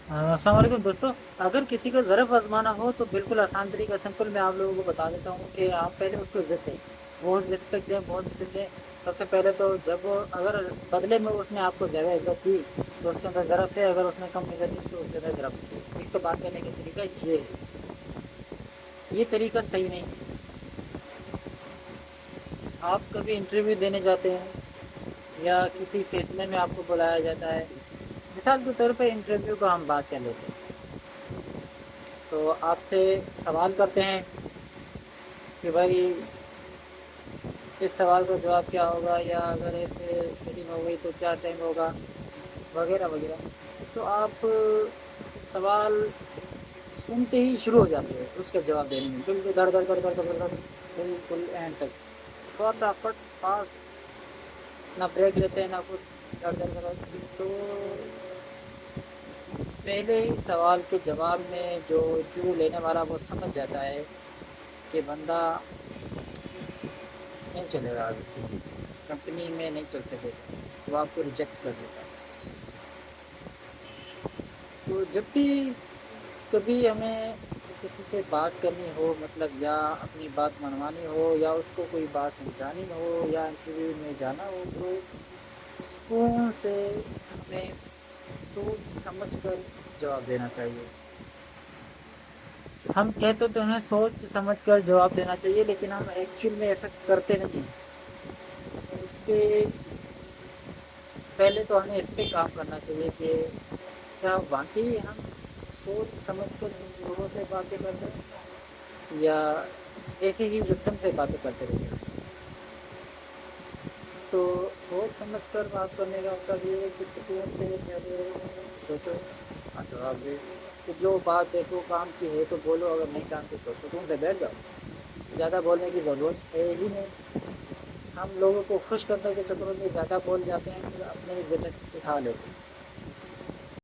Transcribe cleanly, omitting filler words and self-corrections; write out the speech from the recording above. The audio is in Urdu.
السلام علیکم دوستوں. اگر کسی کو ضرف آزمانا ہو تو بالکل آسان طریقہ سمپل میں آپ لوگوں کو بتا دیتا ہوں کہ آپ پہلے اس کو عزت دیں, بہت رسپیکٹ دیں, بہت عزت دیں. سب سے پہلے تو جب اگر بدلے میں اس نے آپ کو زیادہ عزت دی تو اس کے اندر ضرف ہے, اگر اس نے کم عزت دی تو اس کے اندر ضرف ہے. ایک تو بات کرنے کا طریقہ یہ ہے, یہ طریقہ صحیح نہیں ہے. آپ کبھی انٹرویو دینے جاتے ہیں یا کسی فیصلے میں آپ کو بلایا جاتا ہے, مثال کے طور پہ انٹرویو کا ہم بات کر لیتے ہیں, تو آپ سے سوال کرتے ہیں کہ بھائی اس سوال کا جواب کیا ہوگا, یا اگر ایسے فیٹنگ ہو گئی تو کیا ٹائم ہوگا, وغیرہ وغیرہ. تو آپ سوال سنتے ہی شروع ہو جاتے ہیں اس کا جواب دینے میں, بالکل دھڑ دھڑ دھڑ دھڑ دھڑ دھڑ بالکل اینڈ تک فٹافٹ فاسٹ, نہ بریک لیتے ہیں نہ کچھ دھڑ دھڑ دھڑ. تو پہلے ہی سوال کے جواب میں جو انٹرویو لینے والا وہ سمجھ جاتا ہے کہ بندہ نہیں چلے گا, آگے کمپنی میں نہیں چل سکے گا, تو آپ کو ریجیکٹ کر دیتا ہے. تو جب بھی کبھی ہمیں کسی سے بات کرنی ہو, مطلب یا اپنی بات منوانی ہو یا اس کو کوئی بات سمجھانی ہو یا انٹرویو میں جانا ہو, تو سکون سے ہمیں سوچ سمجھ کر جواب دینا چاہیے. ہم کہتے تو ہیں سوچ سمجھ کر جواب دینا چاہیے, لیکن ہم ایکچوئل میں ایسا کرتے نہیں. اس پہ پہلے تو ہمیں اس پہ کام کرنا چاہیے کہ کیا واقعی ہم سوچ سمجھ کر لوگوں سے باتیں کرتے ہیں یا ایسے ہی یکدم سے باتیں کرتے رہتے ہیں. تو سوچ سمجھ کر بات کرنے کا مطلب یہ ہے کہ سکون سے پہلے سوچو اور جواب دے. کہ جو بات دیکھو کام کی ہے تو بولو, اگر نہیں کام کی تو سکون سے بیٹھ جاؤ. زیادہ بولنے کی ضرورت ہے ہی نہیں. ہم لوگوں کو خوش کرنے کے چکروں میں زیادہ بول جاتے ہیں, پھر اپنے ذلت اٹھا لیتے ہیں.